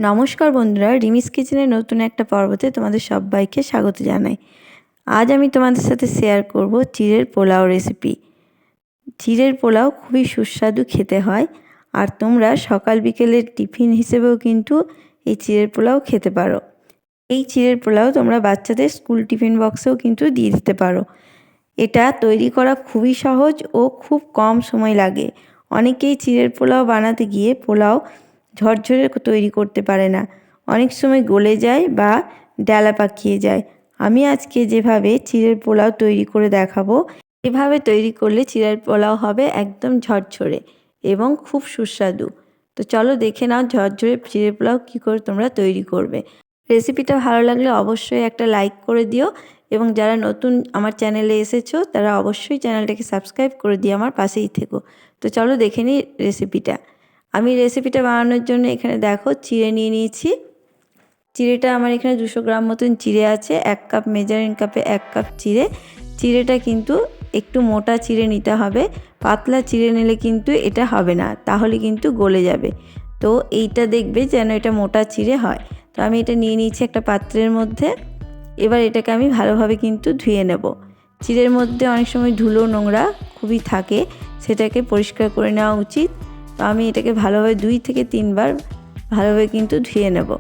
নমস্কার বন্ধুরা, রিমিস কিচেনের নতুন একটা পর্বতে তোমাদের সবাইকে স্বাগত জানাই। আজ আমি তোমাদের সাথে শেয়ার করব চিড়ের পোলাও রেসিপি। চিড়ের পোলাও খুবই সুস্বাদু খেতে হয়, আর তোমরা সকাল বিকেলের টিফিন হিসেবেও কিন্তু এই চিড়ের পোলাও খেতে পারো। এই চিড়ের পোলাও তোমরা বাচ্চাদের স্কুল টিফিন বক্সেও কিন্তু দিয়ে দিতে পারো। এটা তৈরি করা খুবই সহজ ও খুব কম সময় লাগে। অনেকেই চিড়ের পোলাও বানাতে গিয়ে পোলাও ঝরঝরে তৈরি করতে পারে না, অনেক সময় গলে যায় বা ডালা পাকিয়ে যায়। আমি আজকে যেভাবে চিড়ের পোলাও তৈরি করে দেখাবো, এভাবে তৈরি করলে চিড়ের পোলাও হবে একদম ঝরঝরে এবং খুব সুস্বাদু। তো চলো দেখে নাও ঝরঝরে চিড়ের পোলাও কী করে তোমরা তৈরি করবে। রেসিপিটা ভালো লাগলে অবশ্যই একটা লাইক করে দিও, এবং যারা নতুন আমার চ্যানেলে এসেছো তারা অবশ্যই চ্যানেলটাকে সাবস্ক্রাইব করে দিয়ে আমার পাশেই থেকো। তো চলো দেখে নিই রেসিপিটা। আমি রেসিপিটা বানানোর জন্য এখানে দেখো চিড়ে নিয়ে নিয়েছি। চিড়েটা আমার এখানে 200 গ্রাম মতন চিড়ে আছে। 1 কাপ মেজারিং কাপে 1 কাপ চিড়ে। চিড়েটা কিন্তু একটু মোটা চিড়ে নিতে হবে, পাতলা চিড়ে নিলে কিন্তু এটা হবে না, তাহলে কিন্তু গলে যাবে। তো এইটা দেখবে যেন এটা মোটা চিড়ে হয়। তো আমি এটা নিয়ে নিয়েছি একটা পাত্রের মধ্যে। এবার এটাকে আমি ভালোভাবে কিন্তু ধুয়ে নেব। চিড়ের মধ্যে অনেক সময় ধুলো নোংরা খুবই থাকে, সেটাকে পরিষ্কার করে নেওয়া উচিত। তো আমি এটাকে ভালোভাবে 2 থেকে 3 বার ভালোভাবে কিন্তু ধুয়ে নেব।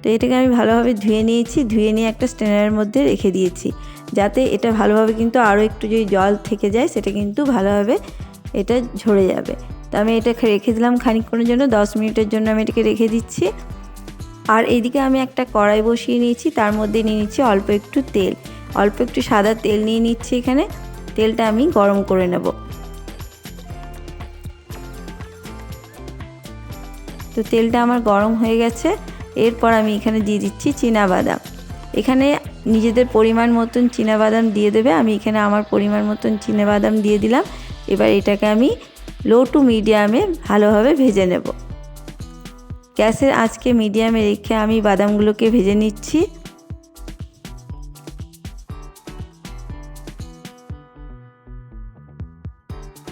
তো এটাকে আমি ভালোভাবে ধুয়ে নিয়েছি। ধুয়ে নিয়ে একটা স্ট্রেনারের মধ্যে রেখে দিয়েছি, যাতে এটা ভালোভাবে কিন্তু আরও একটু যদি জল থেকে যায় সেটা কিন্তু ভালোভাবে এটা ঝরে যাবে। তো আমি এটা রেখে দিলাম খানিকক্ষণের জন্য, 10 মিনিটের জন্য আমি এটাকে রেখে দিচ্ছি। আর এইদিকে আমি একটা কড়াই বসিয়ে নিয়েছি, তার মধ্যে নিয়ে নিচ্ছি অল্প একটু তেল। অল্প একটু সাদা তেল নিয়ে নিচ্ছি এখানে। তেলটা আমি গরম করে নেব। তো তেলটা আমার গরম হয়ে গেছে। এরপর আমি এখানে দিয়ে দিচ্ছি চীনাবাদাম। এখানে নিজেদের পরিমাণ মতন চীনাবাদাম দিয়ে দেবে। আমি এখানে আমার পরিমাণ মতন চীনাবাদাম দিয়ে দিলাম। এবার এটাকে আমি লো টু মিডিয়ামে ভালোভাবে ভেজে নেব। গ্যাসের আঁচকে মিডিয়ামে রেখে আমি বাদামগুলোকে ভেজে নিচ্ছি।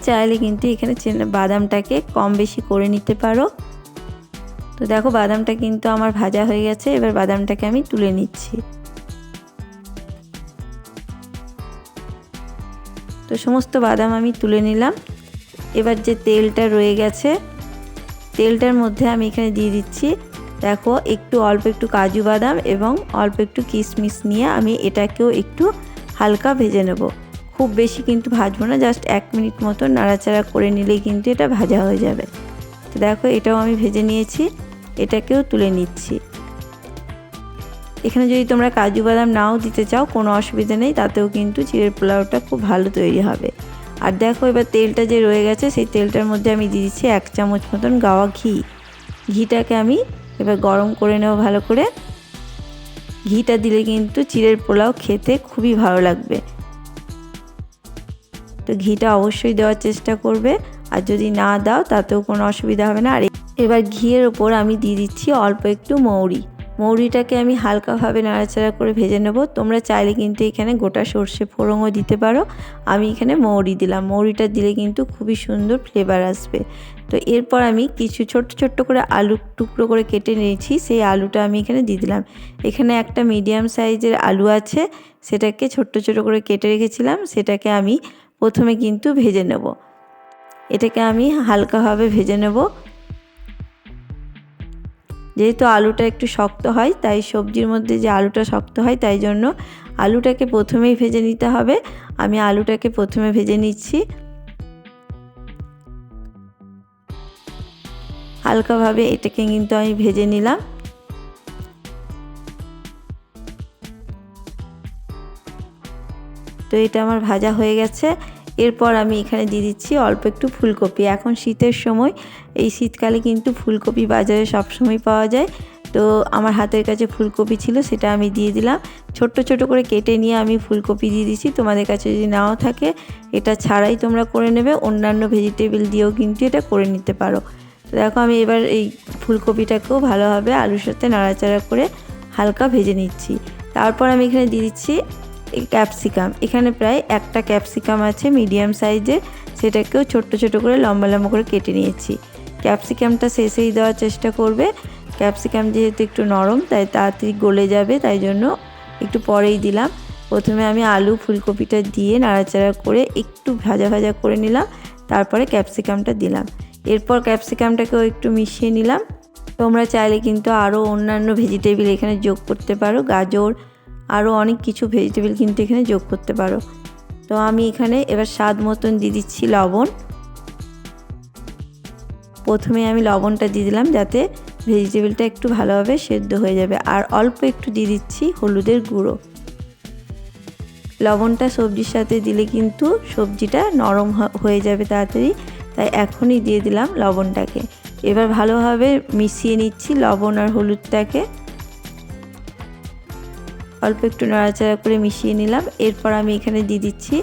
চাইলে কিন্তু এখানে বাদামটাকে কম বেশি করে নিতে পারো। তো দেখো বাদামটা কিন্তু আমার ভাজা হয়ে গেছে। এবার বাদামটাকে আমি তুলে নিচ্ছি। তো সমস্ত বাদাম আমি তুলে নিলাম। এবার যে তেলটা রয়ে গেছে, তেলটার মধ্যে আমি এখানে দিয়ে দিচ্ছি দেখো অল্প একটু কাজু বাদাম এবং অল্প একটু কিশমিশ নিয়ে আমি এটাকেও একটু হালকা ভেজে নেব। খুব বেশি কিন্তু ভাজবো না, জাস্ট 1 মিনিট মতো নাড়াচাড়া করে নিলেই কিন্তু এটা ভাজা হয়ে যাবে। তো দেখো এটাও আমি ভেজে নিয়েছি, এটাকেও তুলে নিচ্ছি। এখানে যদি তোমরা কাজু বাদাম নাও দিতে চাও কোনো অসুবিধা নেই, তাতেও কিন্তু চিড়ের পোলাওটা খুব ভালো তৈরি হবে। আর দেখো এবার তেলটা যে রয়ে গেছে সেই তেলটার মধ্যে আমি দিয়ে দিচ্ছি 1 চামচ মতন গাওয়া ঘি। ঘিটাকে আমি এবার গরম করে নেব ভালো করে। ঘিটা দিলে কিন্তু চিড়ের পোলাও খেতে খুবই ভালো লাগবে। তো ঘিটা অবশ্যই দেওয়ার চেষ্টা করবে, আর যদি না দাও তাতেও কোনো অসুবিধা হবে না। আর এবার ঘিয়ের ওপর আমি দিয়ে দিচ্ছি অল্প একটু মৌরি। মৌরিটাকে আমি হালকাভাবে নাড়াচাড়া করে ভেজে নেব। তোমরা চাইলে কিন্তু এখানে গোটা সর্ষে ফোড়নও দিতে পারো। আমি এখানে মৌরি দিলাম। মৌরিটা দিলে কিন্তু খুবই সুন্দর ফ্লেভার আসবে। তো এরপর আমি কিছু ছোট্ট ছোট্ট করে আলুর টুকরো করে কেটে নিয়েছি, সেই আলুটা আমি এখানে দিয়ে দিলাম। এখানে একটা মিডিয়াম সাইজের আলু আছে, সেটাকে ছোট্ট ছোট করে কেটে রেখেছিলাম। সেটাকে আমি প্রথমে কিন্তু ভেজে নেব। এটাকে আমি হালকাভাবে ভেজে নেব। যেহেতু আলুটা একটু শক্ত হয়, তাই সবজির মধ্যে যে আলুটা শক্ত হয় তাই জন্য আলুটাকে প্রথমেই ভেজে নিতে হবে। আমি আলুটাকে প্রথমে ভেজে নিচ্ছি। হালকাভাবে এটাকে কিন্তু আমি ভেজে নিলাম। তো এটা আমার ভাজা হয়ে গেছে। এরপর আমি এখানে দিয়ে দিচ্ছি অল্প একটু ফুলকপি। এখন শীতের সময়, এই শীতকালে কিন্তু ফুলকপি বাজারে সবসময় পাওয়া যায়। তো আমার হাতের কাছে ফুলকপি ছিল, সেটা আমি দিয়ে দিলাম। ছোট্ট ছোট করে কেটে নিয়ে আমি ফুলকপি দিয়ে দিচ্ছি। তোমাদের কাছে যদি নাও থাকে এটা ছাড়াই তোমরা করে নেবে, অন্যান্য ভেজিটেবল দিয়েও কিন্তু এটা করে নিতে পারো। তো দেখো আমি এবার এই ফুলকপিটাকেও ভালোভাবে আলুর সাথে নাড়াচাড়া করে হালকা ভেজে নিচ্ছি। তারপর আমি এখানে দিয়ে দিচ্ছি এই ক্যাপসিকাম, এখানে প্রায় একটা ক্যাপসিকাম আছে মিডিয়াম সাইজের, সেটাকেও ছোট্ট ছোট করে লম্বা লম্বা করে কেটে নিয়েছি। ক্যাপসিকামটা শেষেই দেওয়ার চেষ্টা করবে, ক্যাপসিকাম যেহেতু একটু নরম তাই তাড়াতাড়ি গলে যাবে, তাই জন্য একটু পরেই দিলাম। প্রথমে আমি আলু ফুলকপিটা দিয়ে নাড়াচাড়া করে একটু ভাজা ভাজা করে নিলাম, তারপরে ক্যাপসিকামটা দিলাম। এরপর ক্যাপসিকামটাকেও একটু মিশিয়ে নিলাম। তোমরা চাইলে কিন্তু আরও অন্যান্য ভেজিটেবিল এখানে যোগ করতে পারো, গাজর, আরও অনেক কিছু ভেজিটেবিল কিন্তু এখানে যোগ করতে পারো। তো আমি এখানে এবার স্বাদ মতন দিয়ে দিচ্ছি লবণ। প্রথমে আমি লবণটা দিয়ে দিলাম যাতে ভেজিটেবিলটা একটু ভালোভাবে সেদ্ধ হয়ে যাবে, আর অল্প একটু দিয়ে দিচ্ছি হলুদের গুঁড়ো। লবণটা সবজির সাথে দিলে কিন্তু সবজিটা নরম হয়ে যাবে তাড়াতাড়ি, তাই এখনই দিয়ে দিলাম লবণটাকে। এবার ভালোভাবে মিশিয়ে নিচ্ছি লবণ আর হলুদটাকে, অল্প একটু নাড়াচাড়া করে মিশিয়ে নিলাম। এরপর আমি এখানে দিয়ে দিচ্ছি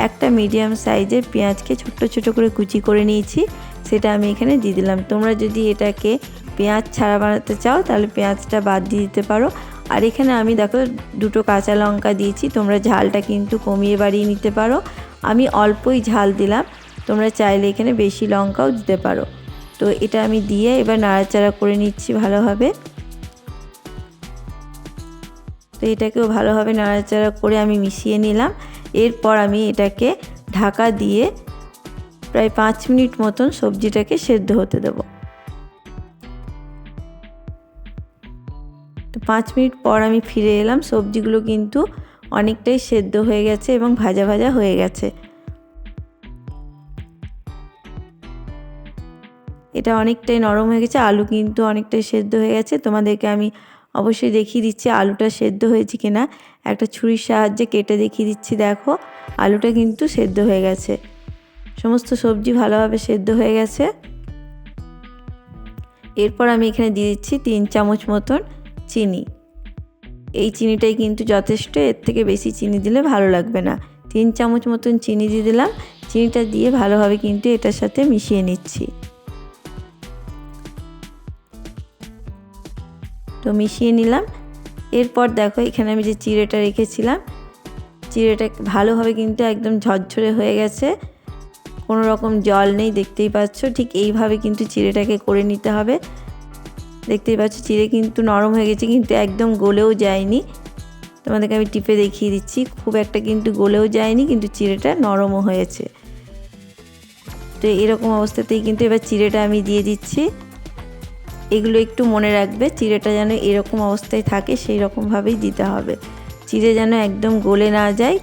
একটা মিডিয়াম সাইজের পেঁয়াজকে ছোট ছোট করে কুচি করে নিয়েছি, সেটা আমি এখানে দিয়ে দিলাম। তোমরা যদি এটাকে পেঁয়াজ ছাড়া বানাতে চাও তাহলে পেঁয়াজটা বাদ দিয়ে দিতে পারো। আর এখানে আমি দেখো দুটো কাঁচা লঙ্কা দিয়েছি, তোমরা ঝালটা কিন্তু কমিয়ে বাড়িয়ে নিতে পারো। আমি অল্পই ঝাল দিলাম, তোমরা চাইলে এখানে বেশি লঙ্কাও দিতে পারো। তো এটা আমি দিয়ে এবার নাড়াচাড়া করে নিচ্ছি ভালোভাবে। তো এটাকেও ভালোভাবে নাড়াচাড়া করে আমি মিশিয়ে নিলাম। এরপর আমি এটাকে ঢাকা দিয়ে প্রায় 5 মিনিট মতন সবজিটাকে সেদ্ধ হতে দেব। তো 5 মিনিট পর আমি ফিরে এলাম, সবজিগুলো কিন্তু অনেকটাই সেদ্ধ হয়ে গেছে এবং ভাজা ভাজা হয়ে গেছে। এটা অনেকটাই নরম হয়ে গেছে, আলু কিন্তু অনেকটাই সেদ্ধ হয়ে গেছে। তোমাদেরকে আমি অবশ্যই দেখিয়ে দিচ্ছি আলুটা সেদ্ধ হয়েছে কিনা, একটা ছুরির সাহায্যে কেটে দেখিয়ে দিচ্ছি। দেখো আলুটা কিন্তু সেদ্ধ হয়ে গেছে, সমস্ত সবজি ভালোভাবে সেদ্ধ হয়ে গেছে। এরপর আমি এখানে দিয়ে দিচ্ছি 3 চামচ মতন চিনি। এই চিনিটাই কিন্তু যথেষ্ট, এর থেকে বেশি চিনি দিলে ভালো লাগবে না। 3 চামচ মতন চিনি দিয়ে দিলাম। চিনিটা দিয়ে ভালোভাবে কিন্তু এটার সাথে মিশিয়ে নিচ্ছি। তো মিশিয়ে নিলাম। এরপর দেখো এখানে আমি যে চিড়েটা রেখেছিলাম, চিড়েটা ভালোভাবে কিন্তু একদম ঝরঝরে হয়ে গেছে, কোনো রকম জল নেই, দেখতেই পাচ্ছ। ঠিক এইভাবে কিন্তু চিড়েটাকে করে নিতে হবে। দেখতেই পাচ্ছ চিড়ে কিন্তু নরম হয়ে গেছে, কিন্তু একদম গলেও যায়নি। তোমাদেরকে আমি টিপে দেখিয়ে দিচ্ছি, খুব একটা কিন্তু গলেও যায়নি, কিন্তু চিড়েটা নরমও হয়েছে। তো এরকম অবস্থাতেই কিন্তু এবার চিড়েটা আমি দিয়ে দিচ্ছি। এগুলো একটু মনে রাখবে, চিড়েটা যেন এরকম অবস্থায় থাকে সেই রকমভাবেই দিতে হবে, চিড়ে যেন একদম গলে না যায়।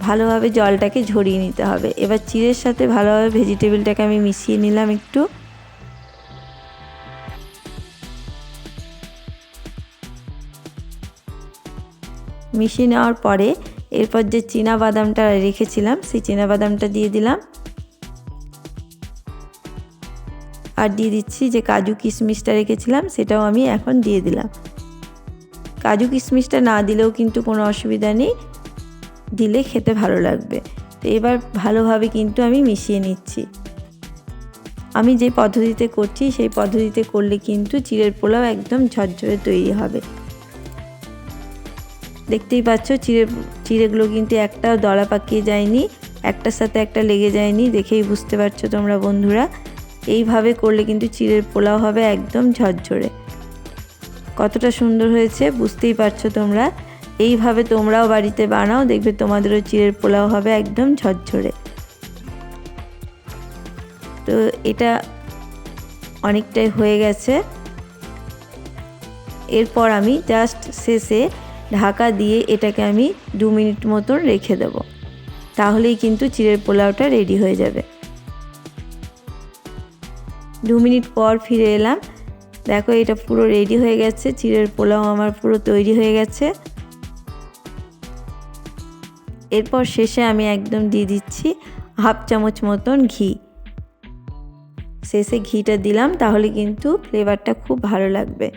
ভালোভাবে জলটাকে ঝরিয়ে নিতে হবে। এবার চিড়ের সাথে ভালোভাবে ভেজিটেবিলটাকে আমি মিশিয়ে নিলাম একটু। মিশিয়ে নেওয়ার পরে এরপর যে চীনা বাদামটা রেখেছিলাম সেই চীনা বাদামটা দিয়ে দিলাম, আর দিয়ে দিচ্ছি যে কাজু কিশমিশটা রেখেছিলাম সেটাও আমি এখন দিয়ে দিলাম। কাজু কিশমিশটা না দিলেও কিন্তু কোনো অসুবিধা নেই, দিলে খেতে ভালো লাগবে। তো এবার ভালোভাবে কিন্তু আমি মিশিয়ে নিচ্ছি। আমি যে পদ্ধতিতে করছি সেই পদ্ধতিতে করলে কিন্তু চিড়ের পোলাও একদম ঝরঝরে তৈরি হবে। দেখতেই পাচ্ছ চিড়েগুলো কিন্তু একটাও দলা পাকিয়ে যায়নি, একটার সাথে একটা লেগে যায়নি, দেখেই বুঝতে পারছো তোমরা বন্ধুরা। এইভাবে করলে কিন্তু চিড়ের পোলাও হবে একদম ঝরঝরে। কতটা সুন্দর হয়েছে বুঝতেই পারছো তোমরা। এইভাবে তোমরাও বাড়িতে বানাও, দেখবে তোমাদেরও চিড়ের পোলাও হবে একদম ঝরঝরে। তো এটা অনেকটাই হয়ে গেছে। এরপর আমি জাস্ট শেষে ঢাকা দিয়ে এটাকে আমি 2 মিনিট মতন রেখে দেব, তাহলেই কিন্তু চিড়ের পোলাওটা রেডি হয়ে যাবে। 2 মিনিট পর ফিরে এলাম, দেখো এটা পুরো রেডি হয়ে গেছে, চিড়ের পোলাও আমার পুরো তৈরি হয়ে গেছে। এরপর শেষে আমি একদম দিয়ে দিচ্ছি 1/2 চামচ মতন ঘি। শেষে ঘিটা দিলাম, তাহলে কিন্তু ফ্লেভারটা খুব ভালো লাগবে।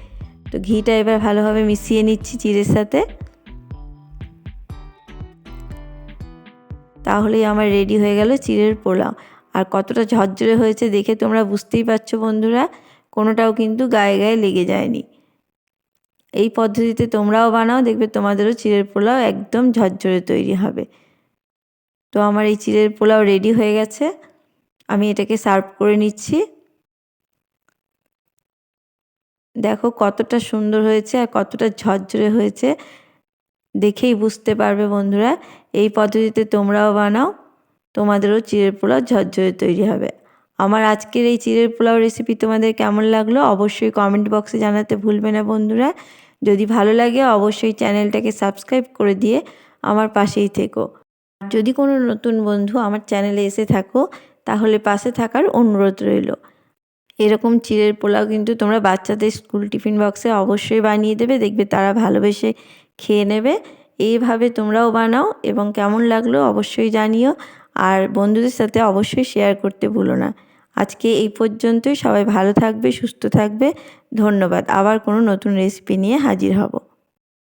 তো ঘিটা এবার ভালোভাবে মিশিয়ে নিচ্ছি চিড়ের সাথে, তাহলেই আমার রেডি হয়ে গেল চিড়ের পোলাও। আর কতটা ঝরঝরে হয়েছে দেখে তোমরা বুঝতেই পারছো বন্ধুরা, কোনোটাও কিন্তু গায়ে গায়ে লেগে যায়নি। এই পদ্ধতিতে তোমরাও বানাও, দেখবে তোমাদেরও চিড়ের পোলাও একদম ঝরঝরে তৈরি হবে। তো আমার এই চিড়ের পোলাও রেডি হয়ে গেছে, আমি এটাকে সার্ভ করে নিচ্ছি। দেখো কতটা সুন্দর হয়েছে আর কতটা ঝরঝরে হয়েছে, দেখেই বুঝতে পারবে বন্ধুরা। এই পদ্ধতিতে তোমরাও বানাও, তোমাদেরও চিড়ের পোলাও ঝরঝরে তৈরি হবে। আমার আজকের এই চিড়ের পোলাও রেসিপি তোমাদের কেমন লাগলো অবশ্যই কমেন্ট বক্সে জানাতে ভুলবে না বন্ধুরা। যদি ভালো লাগে অবশ্যই চ্যানেলটাকে সাবস্ক্রাইব করে দিয়ে আমার পাশেই থেকো। যদি কোনো নতুন বন্ধু আমার চ্যানেলে এসে থাকো তাহলে পাশে থাকার অনুরোধ রইল। এরকম চিড়ের পোলাও কিন্তু তোমরা বাচ্চাদের স্কুল টিফিন বক্সে অবশ্যই বানিয়ে দেবে, দেখবে তারা ভালোবেসে খেয়ে নেবে। এইভাবে তোমরাও বানাও এবং কেমন লাগলো অবশ্যই জানিও, আর বন্ধুদের সাথে অবশ্যই শেয়ার করতে ভুলো না। আজকে এই পর্যন্তই, সবাই ভালো থাকবে, সুস্থ থাকবে। ধন্যবাদ। আবার কোনো নতুন রেসিপি নিয়ে হাজির হব।